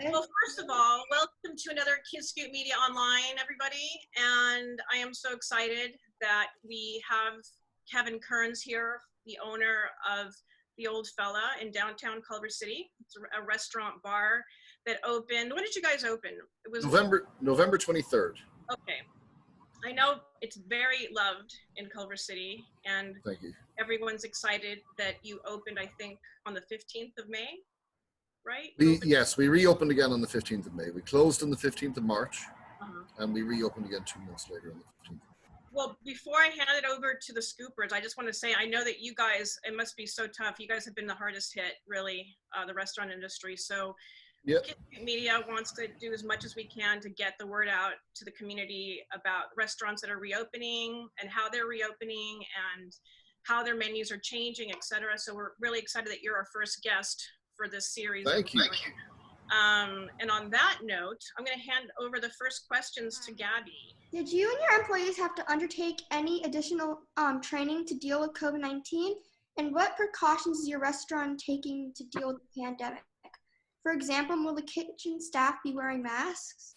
Well, first of all, welcome to another KidScoop Media Online, everybody. And I am so excited that we have Kevin Kearns here, the owner of the Auld Fella in downtown Culver City. It's a restaurant bar that opened. When did you guys open? It was November 23rd. Okay. I know it's very loved in Culver City, and Thank you. Everyone's excited that you opened, I think, on the 15th of May, right? Yes, we reopened again on the 15th of May. We closed on the 15th of March, and we reopened again 2 months later on the 15th. Well, before I hand it over to the scoopers, I just want to say, I know that you guys, it must be so tough. You guys have been the hardest hit, really, the restaurant industry. So yep. KidScoop Media wants to do as much as we can to get the word out to the community about restaurants that are reopening and how they're reopening and how their menus are changing, etc. So we're really excited that you're our first guest for this series. Thank you. And on that note, I'm going to hand over the first questions to Gabby. Did you and your employees have to undertake any additional training to deal with COVID-19? And what precautions is your restaurant taking to deal with the pandemic? For example, will the kitchen staff be wearing masks?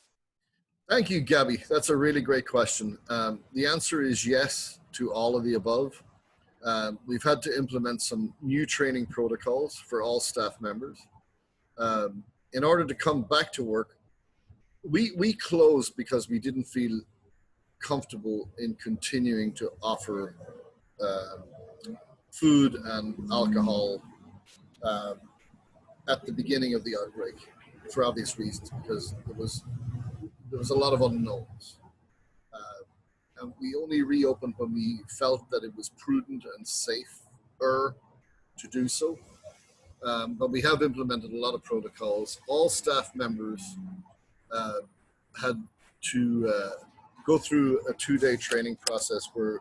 Thank you, Gabby. That's a really great question. The answer is yes to all of the above. We've had to implement some new training protocols for all staff members. In order to come back to work, we closed because we didn't feel comfortable in continuing to offer food and alcohol at the beginning of the outbreak, for obvious reasons, because there was a lot of unknowns. And we only reopened when we felt that it was prudent and safer to do so. But we have implemented a lot of protocols. All staff members had to go through a 2-day training process, where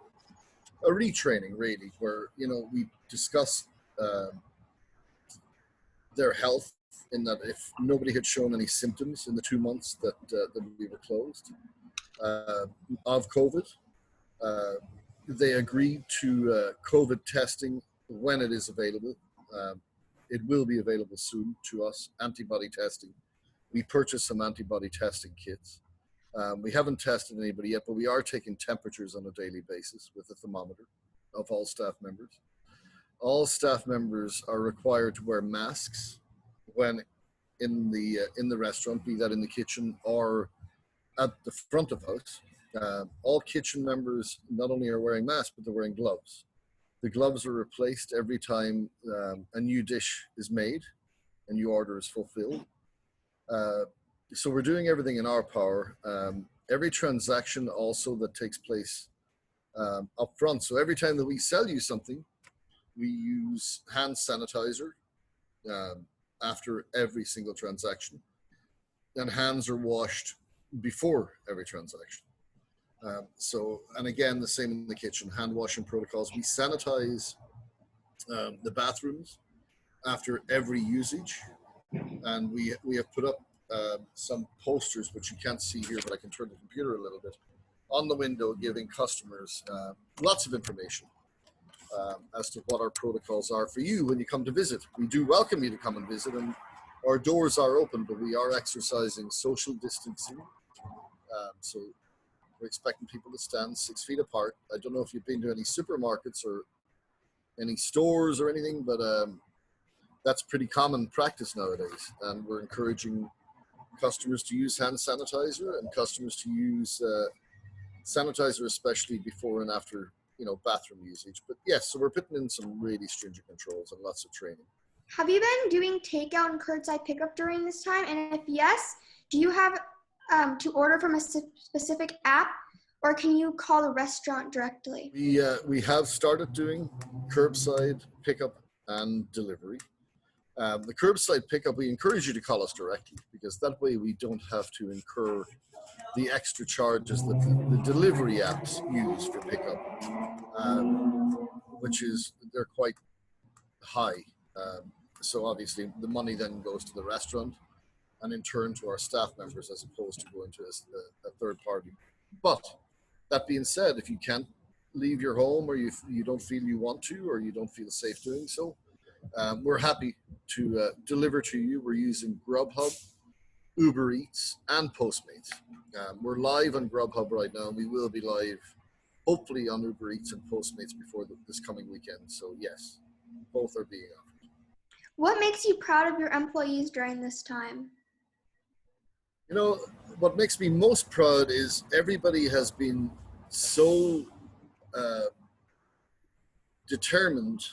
a retraining really, where we discuss their health, in that if nobody had shown any symptoms in the 2 months that we were closed of COVID, they agreed to COVID testing when it is available. It will be available soon to us, antibody testing. We purchased some antibody testing kits. We haven't tested anybody yet, but we are taking temperatures on a daily basis with a thermometer of all staff members. All staff members are required to wear masks when in the restaurant, be that in the kitchen or at the front of house. All kitchen members not only are wearing masks, but they're wearing gloves. The gloves are replaced every time a new dish is made, a new order is fulfilled. So we're doing everything in our power. Every transaction also that takes place up front. So every time that we sell you something, we use hand sanitizer after every single transaction. And hands are washed before every transaction. And again, the same in the kitchen, hand washing protocols. We sanitize the bathrooms after every usage. And we have put up some posters, which you can't see here, but I can turn the computer a little bit, on the window, giving customers lots of information as to what our protocols are for you when you come to visit. We do welcome you to come and visit, and our doors are open, but we are exercising social distancing. So we're expecting people to stand 6 feet apart. I don't know if you've been to any supermarkets or any stores or anything, but that's pretty common practice nowadays. And we're encouraging customers to use hand sanitizer, and customers to use sanitizer, especially before and after, bathroom usage. But yes, so we're putting in some really stringent controls and lots of training. Have you been doing takeout and curbside pickup during this time? And if yes, do you have to order from a specific app, or can you call the restaurant directly? We have started doing curbside pickup and delivery. The curbside pickup, we encourage you to call us directly, because that way we don't have to incur the extra charges that the delivery apps use for pickup, which is, they're quite high. So obviously the money then goes to the restaurant and in turn to our staff members, as opposed to going to a third party. But that being said, if you can't leave your home, or you don't feel you want to, or you don't feel safe doing so, we're happy to deliver to you. We're using Grubhub Uber Eats, and Postmates. We're live on Grubhub right now, and we will be live, hopefully, on Uber Eats and Postmates before this coming weekend. So yes, both are being offered. What makes you proud of your employees during this time? You know, what makes me most proud is everybody has been so determined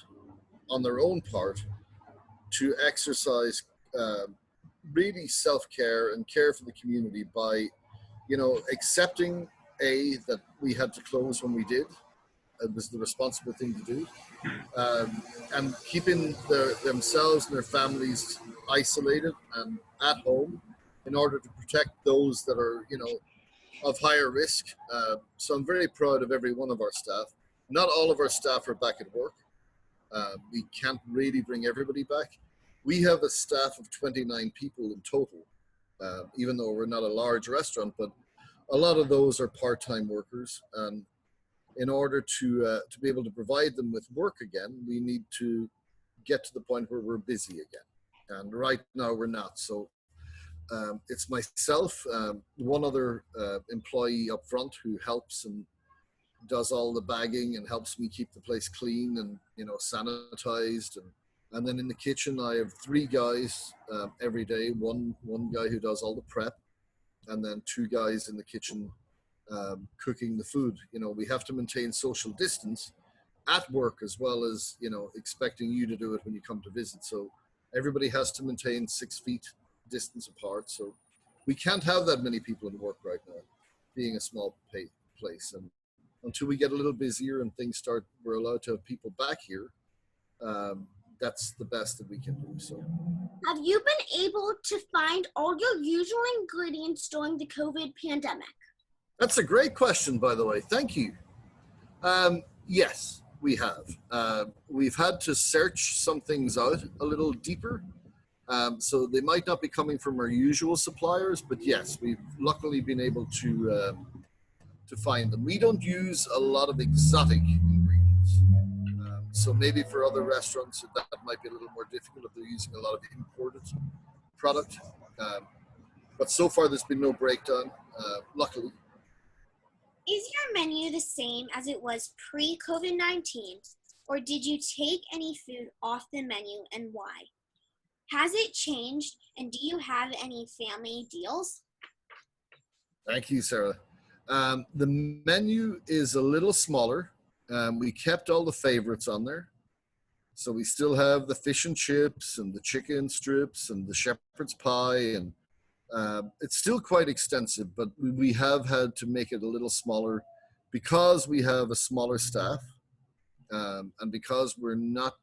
on their own part to exercise really self-care and care for the community by, you know, accepting that we had to close when we did. It was the responsible thing to do, and keeping themselves and their families isolated and at home in order to protect those that are, you know, of higher risk. So I'm very proud of every one of our staff. Not all of our staff are back at work. We can't really bring everybody back. We have a staff of 29 people in total, even though we're not a large restaurant, but a lot of those are part-time workers. And in order to be able to provide them with work again, we need to get to the point where we're busy again. And right now we're not. So it's myself, one other employee up front who helps and does all the bagging and helps me keep the place clean and, you know, sanitized. And then in the kitchen, I have 3 guys every day. One guy who does all the prep, and then 2 guys in the kitchen cooking the food. You know, we have to maintain social distance at work as well as, you know, expecting you to do it when you come to visit. So everybody has to maintain 6 feet distance apart. So we can't have that many people in work right now, being a small place. And until we get a little busier and things start, we're allowed to have people back here. That's the best that we can do. So, have you been able to find all your usual ingredients during the COVID pandemic? That's a great question, by the way. Thank you. Yes, we have. We've had to search some things out a little deeper. So they might not be coming from our usual suppliers, but yes, we've luckily been able to find them. We don't use a lot of exotic ingredients. So maybe for other restaurants, that might be a little more difficult if they're using a lot of imported product. But so far, there's been no breakdown, luckily. Is your menu the same as it was pre-COVID-19, or did you take any food off the menu and why? Has it changed, and do you have any family deals? Thank you, Sarah. The menu is a little smaller. We kept all the favorites on there. So we still have the fish and chips and the chicken strips and the shepherd's pie. And it's still quite extensive, but we have had to make it a little smaller because we have a smaller staff and because we're not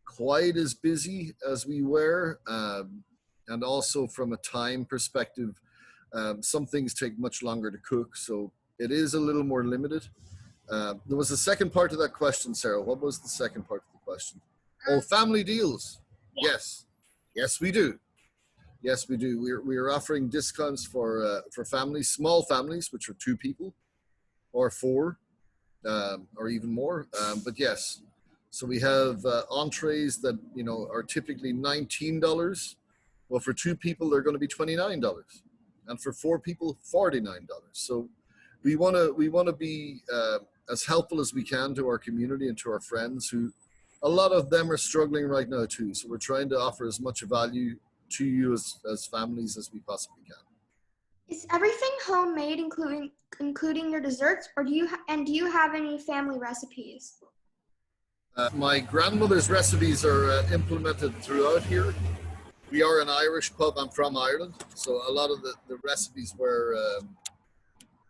quite as busy as we were. And also from a time perspective, some things take much longer to cook. So it is a little more limited. There was a second part to that question, Sarah. What was the second part of the question? Oh, family deals. Yes. Yes, we do. Yes, we do. We're offering discounts for families, small families, which are 2 people or 4 or even more. But yes, so we have entrees that, you know, are typically $19. Well, for 2 people, they're going to be $29, and for 4 people, $49. So we want to be as helpful as we can to our community and to our friends, who a lot of them are struggling right now too. So we're trying to offer as much value to you as families as we possibly can. Is everything homemade, including your desserts, or do you have any family recipes? My grandmother's recipes are implemented throughout here. We are an Irish pub. I'm from Ireland, so a lot of the recipes were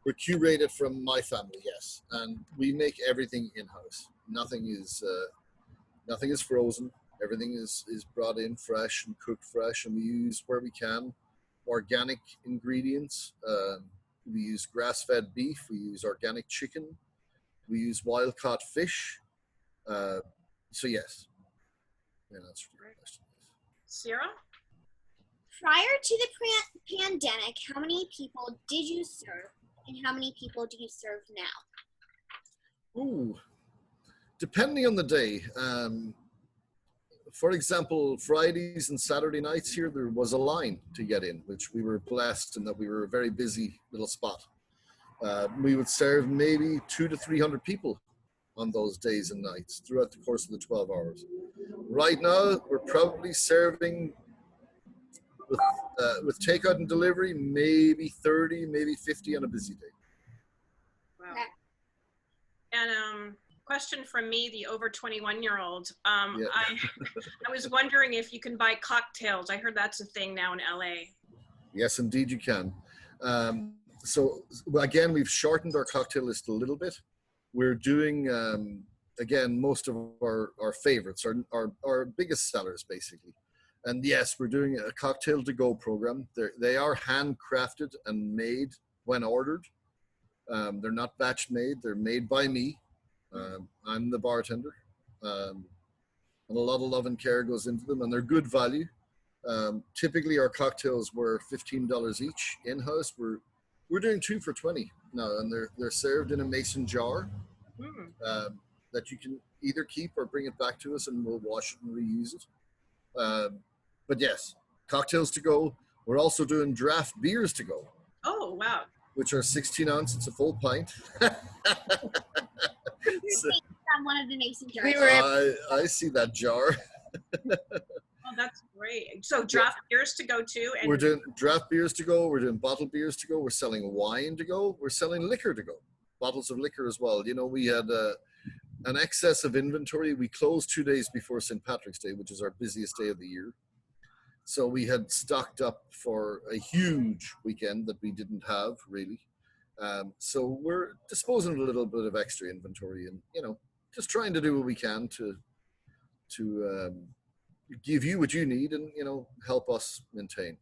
curated from my family, yes. And we make everything in-house. Nothing is frozen. Everything is brought in fresh and cooked fresh, and we use, where we can, organic ingredients. We use grass-fed beef. We use organic chicken. We use wild-caught fish. So yes, and that's your question. Sarah? Prior to the pandemic, how many people did you serve, and how many people do you serve now? Ooh, depending on the day. For example, Fridays and Saturday nights here, there was a line to get in, which we were blessed in that we were a very busy little spot. We would serve maybe 200 to 300 people on those days and nights throughout the course of the 12 hours. Right now, we're probably serving with takeout and delivery, maybe 30, maybe 50 on a busy day. Wow. And question from me, the over 21-year-old. Yeah. I was wondering if you can buy cocktails. I heard that's a thing now in LA. Yes, indeed you can. So again, we've shortened our cocktail list a little bit. We're doing, again, most of our favorites, our biggest sellers, basically. And yes, we're doing a cocktail to go program. They are handcrafted and made when ordered. They're not batch made. They're made by me. I'm the bartender. And a lot of love and care goes into them, and they're good value. Typically, our cocktails were $15 each in-house. We're doing 2 for $20 now, and they're served in a mason jar that you can either keep or bring it back to us, and we'll wash it and reuse it. But yes, cocktails to go. We're also doing draft beers to go. Oh, wow. Which are 16 ounce. It's a full pint. So, on one of the mason jars. I see that jar. Oh, that's great. So draft beers to go too. And we're doing draft beers to go. We're doing bottled beers to go. We're selling wine to go. We're selling liquor to go. Bottles of liquor as well. You know, we had an excess of inventory. We closed 2 days before St. Patrick's Day, which is our busiest day of the year. So we had stocked up for a huge weekend that we didn't have really. So we're disposing of a little bit of extra inventory, and you know, just trying to do what we can to give you what you need, and you know, help us maintain.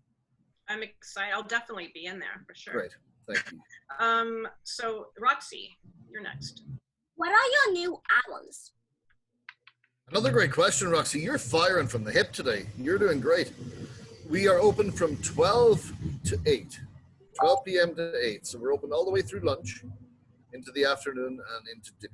I'm excited. I'll definitely be in there for sure. Great, thank you. So Roxy, you're next. What are your new hours? Another great question, Roxy. You're firing from the hip today. You're doing great. We are open from 12 to 8, 12 p.m. to 8. So we're open all the way through lunch, into the afternoon, and into dinner.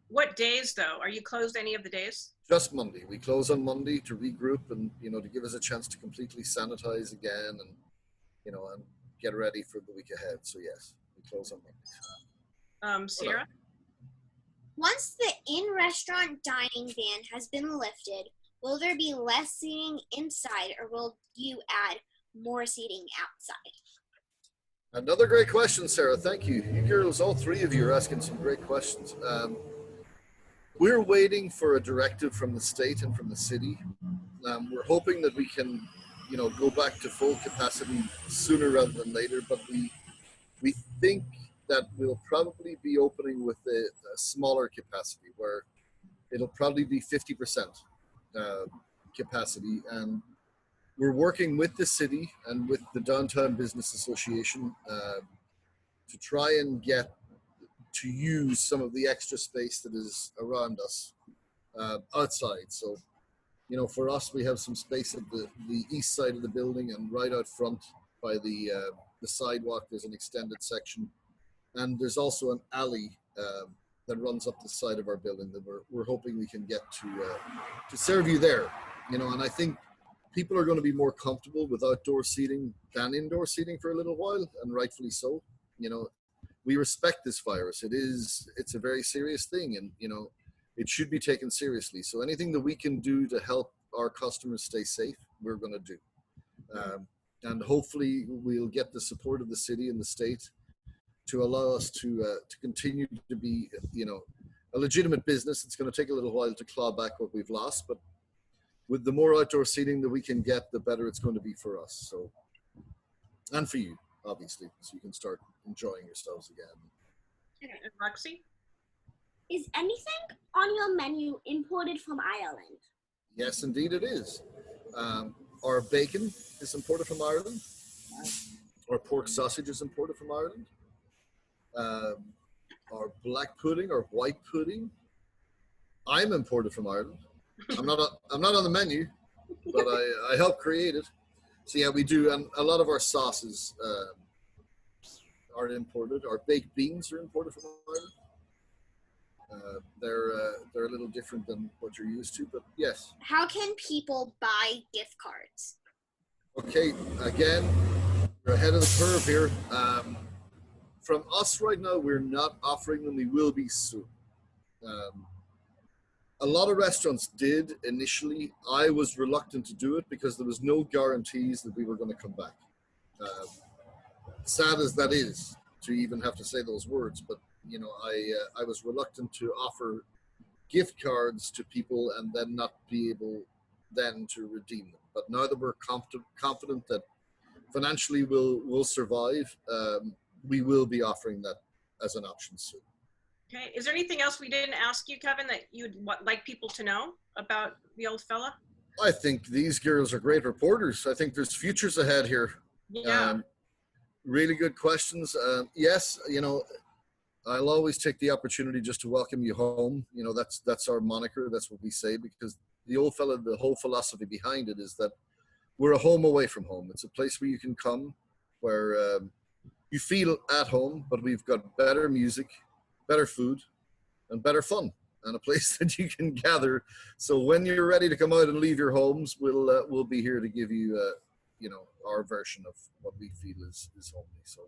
What days, though? Are you closed any of the days? Just Monday. We close on Monday to regroup and, you know, to give us a chance to completely sanitize again and, you know, and get ready for the week ahead. So, yes, we close on Monday. Sierra? Once the in-restaurant dining ban has been lifted, will there be less seating inside, or will you add more seating outside? Another great question, Sarah. Thank you. You girls, all three of you are asking some great questions. We're waiting for a directive from the state and from the city. We're hoping that we can, you know, go back to full capacity sooner rather than later, but we think that we'll probably be opening with a smaller capacity, where it'll probably be 50% capacity. And we're working with the city and with the Downtown Business Association to try and get to use some of the extra space that is around us outside. So, you know, for us, we have some space at the east side of the building, and right out front by the sidewalk, there's an extended section. And there's also an alley that runs up the side of our building that we're hoping we can get to serve you there. You know, and I think people are going to be more comfortable with outdoor seating than indoor seating for a little while, and rightfully so. You know, we respect this virus. It's a very serious thing, and you know, it should be taken seriously. So anything that we can do to help our customers stay safe, we're going to do. And hopefully we'll get the support of the city and the state to allow us to continue to be, you know, a legitimate business. It's going to take a little while to claw back what we've lost, but with the more outdoor seating that we can get, the better it's going to be for us. So, and for you, obviously, so you can start enjoying yourselves again. Okay. And Roxy? Is anything on your menu imported from Ireland? Yes, indeed it is. Our bacon is imported from Ireland. Our pork sausage is imported from Ireland. Our black pudding or white pudding, I'm imported from Ireland. I'm not on the menu, but I helped create it. So yeah, we do, and a lot of our sauces are imported. Our baked beans are imported from They're a little different than what you're used to, but yes. How can people buy gift cards? Okay, again, we're ahead of the curve here. From us right now, we're not offering them. We will be soon. A lot of restaurants did initially. I was reluctant to do it because there was no guarantees that we were going to come back. Sad as that is to even have to say those words, but you know, I was reluctant to offer gift cards to people and then not be able then to redeem them. But now that we're confident that financially we'll survive, we will be offering that as an option soon. Okay. Is there anything else we didn't ask you, Kevin, that you'd like people to know about the Auld Fella? I think these girls are great reporters. I think there's futures ahead here. Yeah. Really good questions. Yes, you know, I'll always take the opportunity just to welcome you home. You know, that's our moniker. That's what we say, because the Auld Fella, the whole philosophy behind it is that we're a home away from home. It's a place where you can come, where you feel at home, but we've got better music, better food, and better fun, and a place that you can gather. So when you're ready to come out and leave your homes, we'll be here to give you, you know, our version of what we feel is homely. So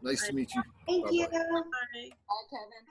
nice to meet you. Thank you. Bye. Bye, Kevin.